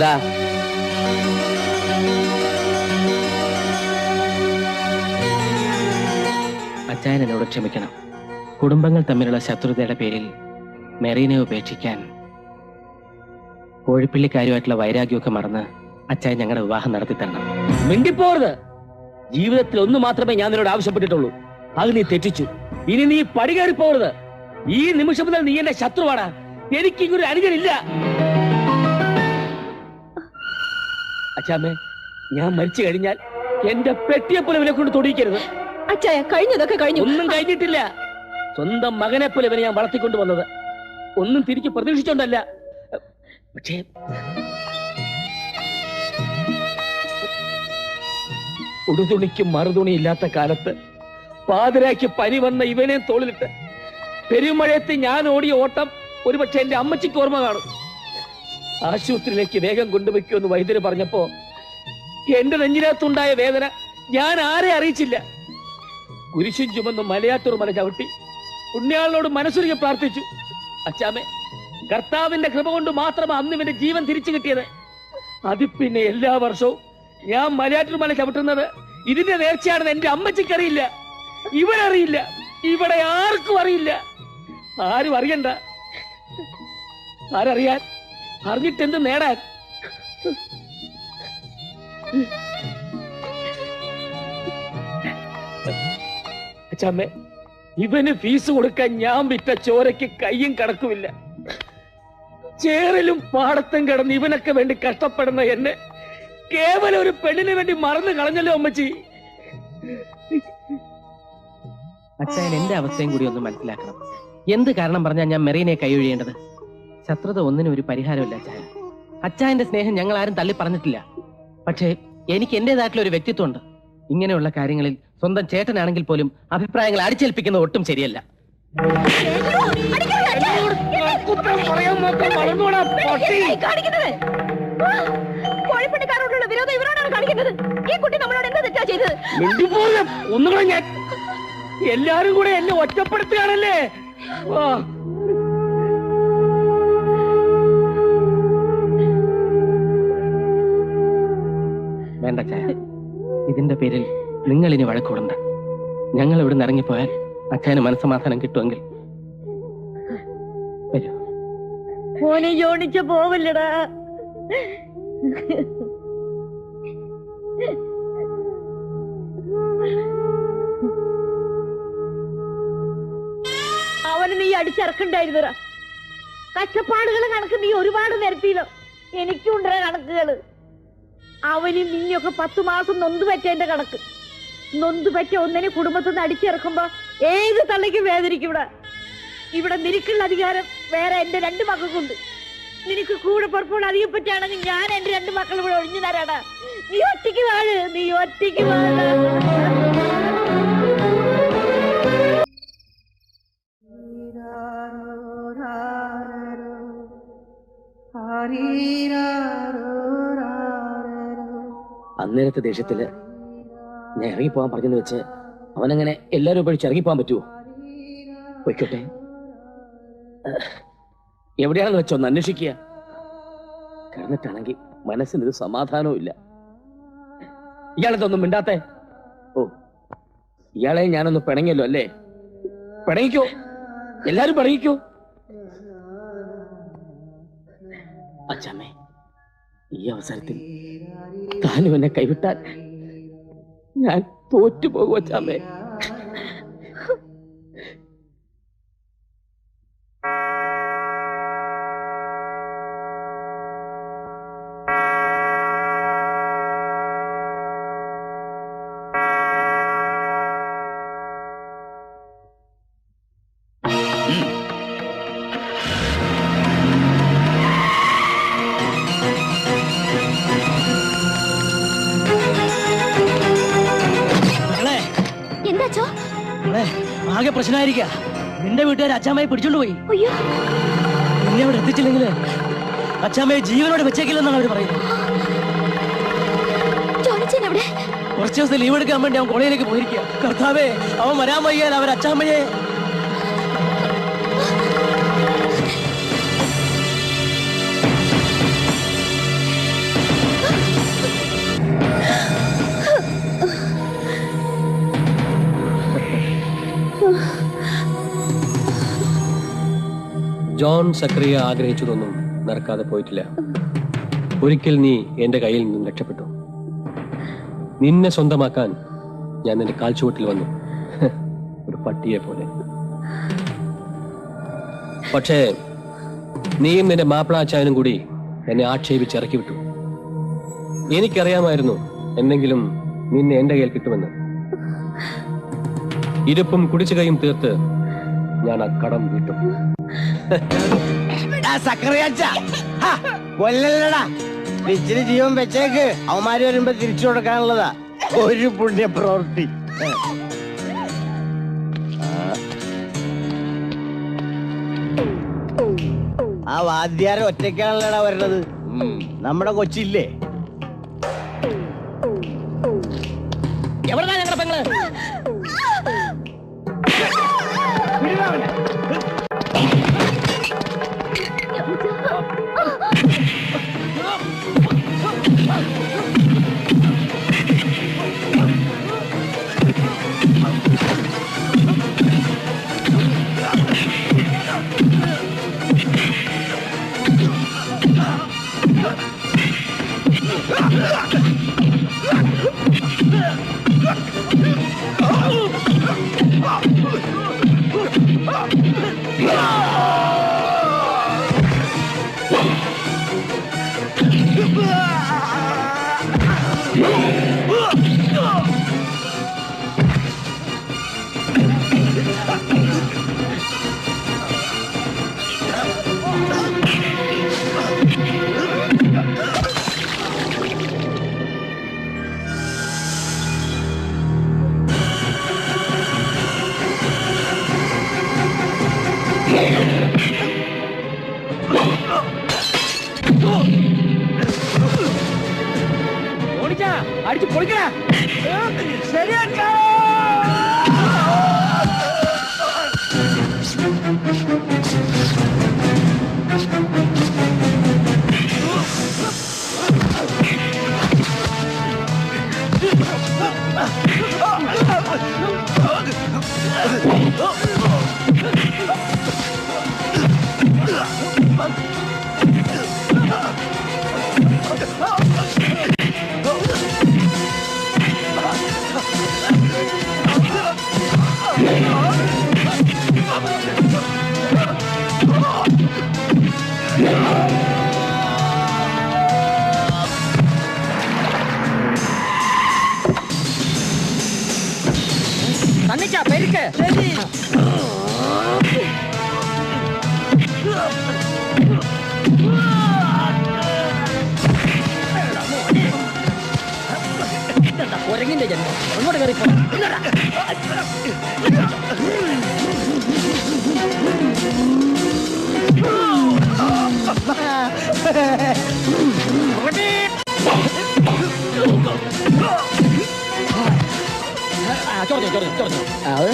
എന്താ? അച്ചായൻ എന്നോട് ക്ഷമിക്കണം. കുടുംബങ്ങൾ തമ്മിലുള്ള ശത്രുതയുടെ പേരിൽ മെറീനെ ഉപേക്ഷിക്കാൻ കോഴിപ്പള്ളിക്കാരുമായിട്ടുള്ള വൈരാഗ്യമൊക്കെ മറന്ന് അച്ചായൻ ഞങ്ങളുടെ വിവാഹം നടത്തി തരണം. മിണ്ടിപ്പോരുത്. ജീവിതത്തിൽ ഒന്ന് മാത്രമേ ഞാൻ നിന്നോട് ആവശ്യപ്പെട്ടിട്ടുള്ളൂ. അത് നീ തെറ്റിച്ചു. ഇനി നീ പടി കയറി പോകരുത്. ഈ നിമിഷം മുതൽ നീ എന്റെ ശത്രുവാണ്. എനിക്ക് ഇങ്ങൊരു അനുജനില്ല. അച്ഛാമ്മേ, ഞാൻ മരിച്ചു കഴിഞ്ഞാൽ എന്റെ പെട്ടിയെ പോലെ ഇവനെ കൊണ്ട് തൊടിയിക്കരുത്. അച്ചായ, കഴിഞ്ഞതൊക്കെ കഴിഞ്ഞു. ഒന്നും കഴിഞ്ഞിട്ടില്ല. സ്വന്തം മകനെ പോലെ ഇവനെ ഞാൻ വളർത്തിക്കൊണ്ടു വന്നത്. ഒന്നും തിരിച്ചു പ്രതീക്ഷിച്ചോണ്ടല്ല. പക്ഷേ ഉടുതുണിക്കും മറുതുണി ഇല്ലാത്ത കാലത്ത് പാതിരായ്ക്ക് പനി വന്ന ഇവനെ തോളിലിട്ട് പെരുമഴയത്ത് ഞാൻ ഓടിയ ഓട്ടം ഒരുപക്ഷെ എന്റെ അമ്മച്ചിക്ക് ഓർമ്മ കാണും. ആശുപത്രിയിലേക്ക് വേഗം കൊണ്ടുവയ്ക്കുമെന്ന് വൈദ്യര് പറഞ്ഞപ്പോ എന്റെ നെഞ്ചിനകത്തുണ്ടായ വേദന ഞാൻ ആരെ അറിയിച്ചില്ല. കുരിശും ചുമന്ന് മലയാറ്റൂർ മല ചവിട്ടി പുണ്യാളിനോട് മനസ്സുരുകി പ്രാർത്ഥിച്ചു. അച്ചാമ്മേ, കർത്താവിന്റെ കൃപ കൊണ്ട് മാത്രമാണ് അന്ന് ഇവന്റെ ജീവൻ തിരിച്ചു കിട്ടിയത്. അത് പിന്നെ എല്ലാ വർഷവും ഞാൻ മലയാറ്റൂർ മല ചവിട്ടുന്നത് ഇതിന്റെ നേർച്ചയാണെന്ന് എന്റെ അമ്മച്ചിക്കറിയില്ല, ഇവരറിയില്ല, ഇവിടെ ആർക്കും അറിയില്ല. ആരും അറിയണ്ട. ആരറിയാൻ? അറിഞ്ഞിട്ടെന്ത് നേടാൻ? അച്ഛാമ്മേ, ഇവന് ഫീസ് കൊടുക്കാൻ ഞാൻ വിറ്റ ചോരയ്ക്ക് കയ്യും കടക്കുമില്ല. ചേറിലും പാടത്തും കിടന്ന് ഇവനൊക്കെ വേണ്ടി കഷ്ടപ്പെടുന്ന എന്നെ കേവലം ഒരു പെണ്ണിന് വേണ്ടി മറന്നു കളഞ്ഞല്ലോ അമ്മച്ചി. അച്ചായൻ എന്റെ അവസ്ഥയും കൂടി ഒന്ന് മനസ്സിലാക്കണം. എന്ത് കാരണം പറഞ്ഞാൽ ഞാൻ മെറീനെ കൈയൊഴിയേണ്ടത്? ശത്രുത ഒന്നിനും ഒരു പരിഹാരമില്ല അച്ചായൻ. അച്ചായന്റെ സ്നേഹം ഞങ്ങൾ ആരും തള്ളി പറഞ്ഞിട്ടില്ല. പക്ഷേ എനിക്ക് എന്റേതായിട്ടുള്ള ഒരു വ്യക്തിത്വം ഉണ്ട്. ഇങ്ങനെയുള്ള കാര്യങ്ങളിൽ സ്വന്തം ചേട്ടനാണെങ്കിൽ പോലും അഭിപ്രായങ്ങൾ അടിച്ചേൽപ്പിക്കുന്നത് ഒട്ടും ശരിയല്ല. എല്ലാരും കൂടെ എന്നെ ഒറ്റപ്പെടുത്തുകയാണല്ലേ? വേണ്ട ചായ, ഇതിന്റെ പേരിൽ നിങ്ങൾ ഇനി വഴക്കൂടണ്ട. ഞങ്ങൾ ഇവിടെ നിന്ന് ഇറങ്ങിപ്പോയാൽ അച്ഛന് മനസ്സമാധാനം കിട്ടുമെങ്കിൽ വരൂ. മോനെ ജോണിച്ച പോവല്ലടാ. അവന് നീ അടിച്ചിറക്കണ്ടായിരുന്നടാ. കഷ്ടപ്പാടുകൾ കണക്ക് നീ ഒരുപാട് നിരത്തിയില്ലോ. എനിക്കുണ്ടോ കണക്കുകള്. അവനും നീയൊക്കെ 10 മാസം നൊന്തുപറ്റേന്റെ കണക്ക്. നൊന്തുപറ്റ ഒന്നിനെ കുടുംബത്തിൽ നിന്ന് അടിച്ചിറക്കുമ്പോ ഏത് തള്ളയ്ക്കും വേദനിക്കും. ഇവിടെ നിനക്കുള്ള അധികാരം വേറെ എന്റെ 2 മക്കൾക്കുണ്ട്. നിനക്ക് കൂടെ പുറപ്പോൾ അധികം പറ്റാണെങ്കിൽ ഞാൻ എന്റെ 2 മക്കൾ ഇവിടെ ഒഴിഞ്ഞു തരാടാ. നീ ഒറ്റയ്ക്ക് വാഴ്, നീ ഒറ്റയ്ക്ക് വാഴ. അന്നേരത്തെ ദേഷ്യത്തില് ഞാൻ ഇറങ്ങിപ്പോവാൻ പറഞ്ഞെന്ന് വെച്ച് അവനങ്ങനെ എല്ലാരും ഉപയോഗിച്ച് ഇറങ്ങിപ്പോവാൻ പറ്റുമോ? പൊയ്ക്കോട്ടെ. എവിടെയാണെന്ന് വെച്ചൊന്ന് അന്വേഷിക്കുക. കിടന്നിട്ടാണെങ്കിൽ മനസ്സിനൊരു സമാധാനവും ഇല്ല. ഇയാളെന്തൊന്നും മിണ്ടാത്തെ? ഓ, ഇയാളെ ഞാനൊന്ന് പിണങ്ങിയല്ലോ അല്ലേ? പിണങ്ങിക്കോ, എല്ലാരും പിണങ്ങിക്കോ. അച്ഛമ്മേ, ഈ അവസരത്തിൽ താനും എന്നെ കൈവിട്ടാൽ ഞാൻ തോറ്റുപോകും അച്ഛമ്മേ. ആകെ പ്രശ്നമായിരിക്ക. നിന്റെ വീട്ടുകാർ അച്ചാമ്മയെ പിടിച്ചോണ്ട് പോയി. നിന്നെ അവിടെ എത്തിച്ചില്ലെങ്കിൽ അച്ചാമ്മയെ ജീവനോട് വെച്ചേക്കില്ലെന്നാണ് അവര് പറയുന്നത്. കുറച്ച് ദിവസം ലീവ് എടുക്കാൻ വേണ്ടി അവൻ കോളേജിലേക്ക് പോയിരിക്കുക. കർത്താവേ, അവൻ വരാൻ വയ്യാൽ അവർ അച്ചാമ്മയെ ജോൺ സക്രിയ ആഗ്രഹിച്ചതൊന്നും നടക്കാതെ പോയിട്ടില്ല. ഒരിക്കൽ നീ എന്റെ കയ്യിൽ നിന്നും രക്ഷപ്പെട്ടു. നിന്നെ സ്വന്തമാക്കാൻ ഞാൻ നിന്റെ കാൽച്ചുവട്ടിൽ വന്നു, ഒരു പട്ടിയെ പോലെ. പക്ഷേ നീയും നിന്റെ മാപ്പിളാച്ചായനും കൂടി എന്നെ ആക്ഷേപിച്ച് ഇറക്കി വിട്ടു. എനിക്കറിയാമായിരുന്നു എന്തെങ്കിലും നിന്നെ എന്റെ കയ്യിൽ കിട്ടുമെന്ന്. ഇരുപ്പും കുടിച്ചുകയും തീർത്ത് ഞാൻ ആ കടം വീട്ടും. കൊല്ലല്ലടാ, ഇച്ചിരി ജീവൻ വെച്ചേക്ക്. അവന്മാര് വരുമ്പോ തിരിച്ചു കൊടുക്കാനുള്ളതാ. ഒരു പുണ്യ പ്രവൃത്തി. ആ വാദ്യാരം ഒറ്റയ്ക്കാണല്ലടാ വരണത്. നമ്മുടെ കൊച്ചില്ലേ? എവിടെന്നാ ഞങ്ങളുടെ പെങ്ങള്? അടിച്ചു പൊളിക്കണ ശരിയാക്കാ. തന്നിച്ചാ പെരുക്ക്. ശരി. കുരങ്ങിന്റെ ജന്മം അങ്ങോട്ട് കയറിപ്പോ. ചോർന്നു ചോർന്നു ചോർന്നു. അത്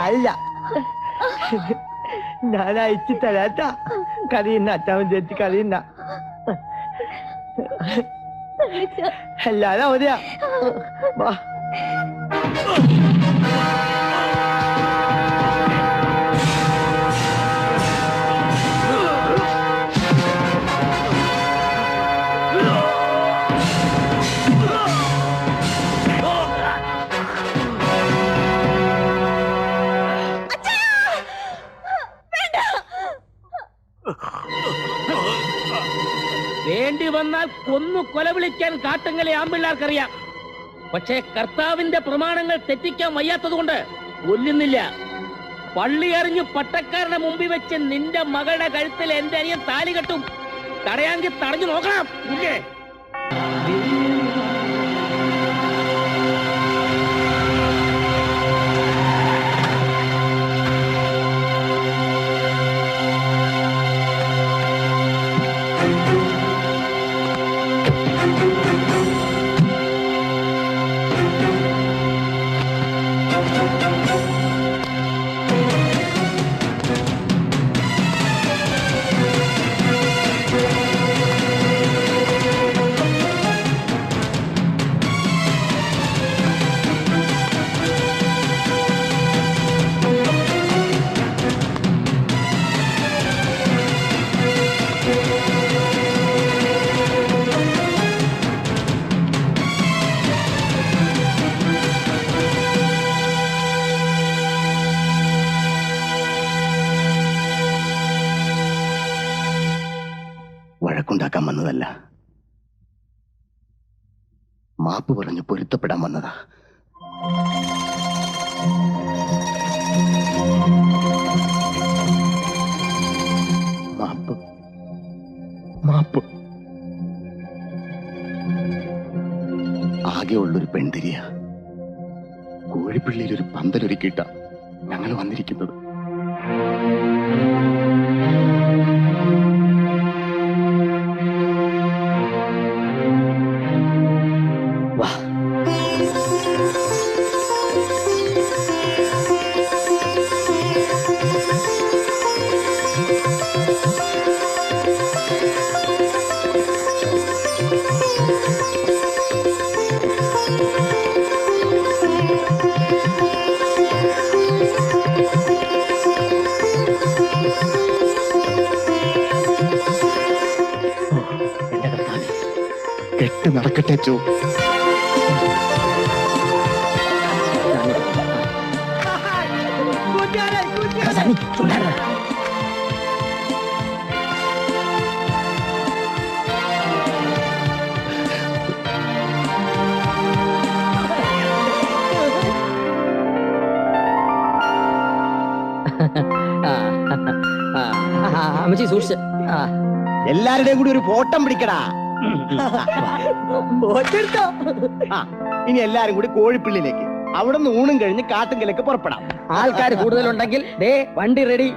അല്ല, ഞാൻ അയച്ചു തരാട്ടാ. കറിയുന്ന അച്ഛാവൻ ചേച്ചി കറിയുന്ന എല്ലാരും അവരെയാ. വാ. വന്നാൽ കൊന്നു കൊലവിളിക്കാൻ കാട്ടുങ്ങളെ ആമ്പിള്ളാർക്കറിയാം. പക്ഷേ കർത്താവിന്റെ പ്രമാണങ്ങൾ തെറ്റിക്കാൻ വയ്യാത്തതുകൊണ്ട് കൊല്ലുന്നില്ല. പള്ളി അറിഞ്ഞു പട്ടക്കാരുടെ മുമ്പിൽ വെച്ച് നിന്റെ മകളുടെ കഴുത്തിൽ എന്റെ അനിയൻ താലി കെട്ടും. തടയാങ്കിൽ തടഞ്ഞു നോക്കണം. ഇല്ലേ? വഴക്കുണ്ടാക്കാൻ വന്നതല്ല, മാപ്പ് പറഞ്ഞ് പൊരുത്തപ്പെടാൻ വന്നതാ. മാപ്പ് മാപ്പ്. ആകെയുള്ളൊരു പെൺതിരിയ കോഴിപ്പള്ളിയിൽ ഒരു പന്തലൊരുക്കിയിട്ട ഞങ്ങൾ വന്നിരിക്കുന്നത്. കെട്ട് നടക്കട്ടെ ചോ. അമ്മച്ചി സൂക്ഷിച്ച്. എല്ലാവരുടെയും കൂടി ഒരു ഫോട്ടം പിടിക്കടാ. ഇനി എല്ലാരും കൂടി കോഴിപ്പള്ളിയിലേക്ക്, അവിടെ നിന്ന് ഊണും കഴിഞ്ഞ് കാട്ടുങ്കലേക്ക് പുറപ്പെടാം. ആൾക്കാർ കൂടുതലുണ്ടെങ്കിൽ ദേ വണ്ടി റെഡി.